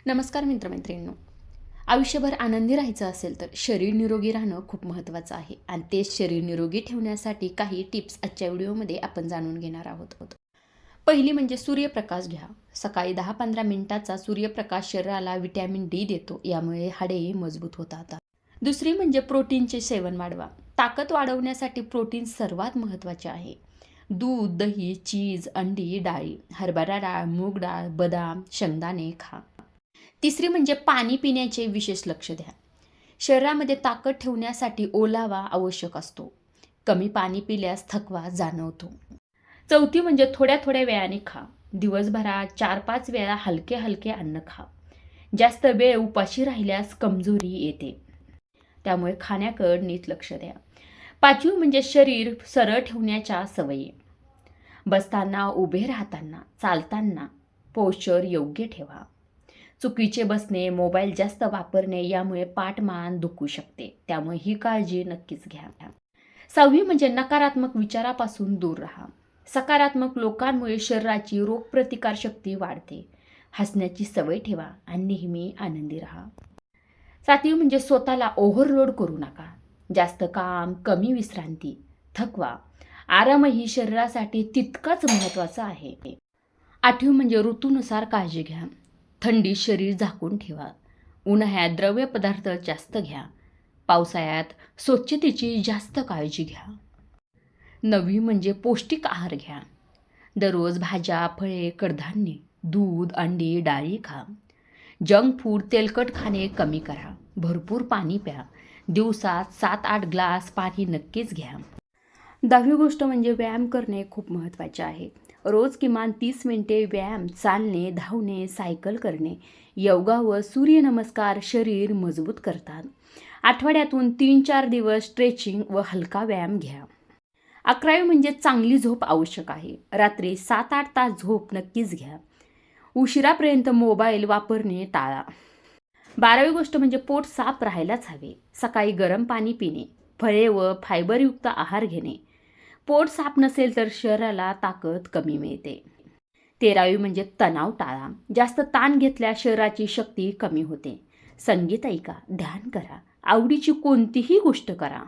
नमस्कार मित्रमैत्रिणींनो. आयुष्यभर आनंदी राहायचं असेल तर शरीर निरोगी राहणं खूप महत्त्वाचं आहे आणि तेच शरीर निरोगी ठेवण्यासाठी काही टिप्स आजच्या व्हिडिओमध्ये आपण जाणून घेणार आहोत. पहिली म्हणजे सूर्यप्रकाश घ्या. सकाळी 10-15 मिनिटाचा सूर्यप्रकाश शरीराला व्हिटॅमिन डी देतो, यामुळे हाडे मजबूत होतात. दुसरी म्हणजे प्रोटीनचे सेवन वाढवा. ताकद वाढवण्यासाठी प्रोटीन सर्वात महत्त्वाचे आहे. दूध, दही, चीज, अंडी, डाळी, हरभरा डाळ, मूग डाळ, बदाम, शेंगदाणे खा. तिसरी म्हणजे पाणी पिण्याचे विशेष लक्ष द्या. शरीरामध्ये ताकद ठेवण्यासाठी ओलावा आवश्यक असतो. कमी पाणी पिल्यास थकवा जाणवतो. चौथी म्हणजे थोड्या थोड्या वेळाने खा. दिवसभरात 4-5 वेळा हलके हलके अन्न खा. जास्त वेळ उपाशी राहिल्यास कमजोरी येते, त्यामुळे खाण्याकडे नीट लक्ष द्या. पाचवी म्हणजे शरीर सरळ ठेवण्याच्या सवयी. बसताना, उभे राहताना, चालताना पोश्चर योग्य ठेवा. चुकीचे बसणे, मोबाईल जास्त वापरणे यामुळे पाठमान दुखू शकते, त्यामुळे ही काळजी नक्कीच घ्या. सहावी म्हणजे नकारात्मक विचारापासून दूर राहा. सकारात्मक लोकांमुळे शरीराची रोगप्रतिकारशक्ती वाढते. हसण्याची सवय ठेवा आणि नेहमी आनंदी राहा. सातवी म्हणजे स्वतःला ओव्हरलोड करू नका. जास्त काम, कमी विश्रांती, थकवा, आरामही शरीरासाठी तितकाच महत्त्वाचा आहे. आठवी म्हणजे ऋतूनुसार काळजी घ्या. थंडीत शरीर झाकून ठेवा. उन्हाळ्यात द्रव्य पदार्थ जास्त घ्या. पावसाळ्यात स्वच्छतेची जास्त काळजी घ्या. नववी म्हणजे पौष्टिक आहार घ्या. दररोज भाज्या, फळे, कडधान्ये, दूध, अंडी, डाळी खा. जंक फूड, तेलकट खाणे कमी करा. भरपूर पाणी प्या. दिवसात 7-8 ग्लास पाणी नक्कीच घ्या. 10वी गोष्ट म्हणजे व्यायाम करणे खूप महत्त्वाचे आहे. रोज किमान 30 मिनिटे व्यायाम, चालणे, धावणे, सायकल करणे, योगा व सूर्यनमस्कार शरीर मजबूत करतात. आठवड्यातून 3-4 दिवस स्ट्रेचिंग व हलका व्यायाम घ्या. 11वी म्हणजे चांगली झोप आवश्यक आहे. रात्री 7-8 तास झोप नक्कीच घ्या. उशिरापर्यंत मोबाईल वापरणे टाळा. 12वी गोष्ट म्हणजे पोट साफ राहायलाच हवे. सकाळी गरम पाणी पिणे, फळे व फायबरयुक्त आहार घेणे. पोट साफ नसेल तर शरीराला ताकद कमी मिळते. 13वी म्हणजे तणाव टाळा. जास्त ताण घेतल्यास शरीराची शक्ती कमी होते. संगीत ऐका, ध्यान करा, आवडीची कोणतीही गोष्ट करा,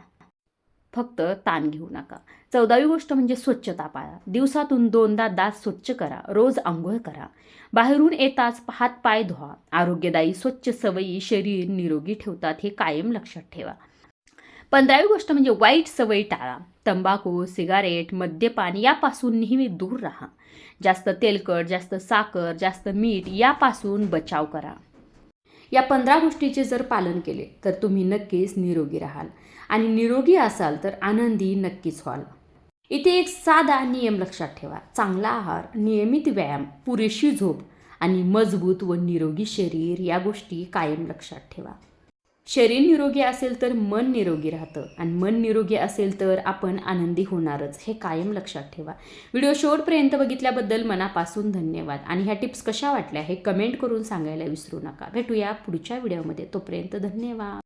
फक्त ताण घेऊ नका. 14वी गोष्ट म्हणजे स्वच्छता पाळा. दिवसातून 2दा दात स्वच्छ करा. रोज आंघोळ करा. बाहेरून येताच हात-पाय धुवा. आरोग्यदायी स्वच्छ सवयी शरीर निरोगी ठेवतात, हे कायम लक्षात ठेवा. 15वी गोष्ट म्हणजे वाईट सवयी टाळा. तंबाखू, सिगारेट, मद्यपान यापासून नेहमी दूर राहा. जास्त तेलकट, जास्त साखर, जास्त मीठ यापासून बचाव करा. या 15 गोष्टीचे जर पालन केले तर तुम्ही नक्कीच निरोगी राहाल आणि निरोगी असाल तर आनंदी नक्कीच व्हाल. इथे एक साधा नियम लक्षात ठेवा. चांगला आहार, नियमित व्यायाम, पुरेशी झोप आणि मजबूत व निरोगी शरीर या गोष्टी कायम लक्षात ठेवा. शरीर निरोगी असेल तर मन निरोगी राहतं आणि मन निरोगी असेल तर आपण आनंदी होणारच, हे कायम लक्षात ठेवा. व्हिडिओ शेवटपर्यंत बघितल्याबद्दल मनापासून धन्यवाद आणि ह्या टिप्स कशा वाटल्या हे कमेंट करून सांगायला विसरू नका. भेटूया पुढच्या व्हिडिओमध्ये. तोपर्यंत धन्यवाद.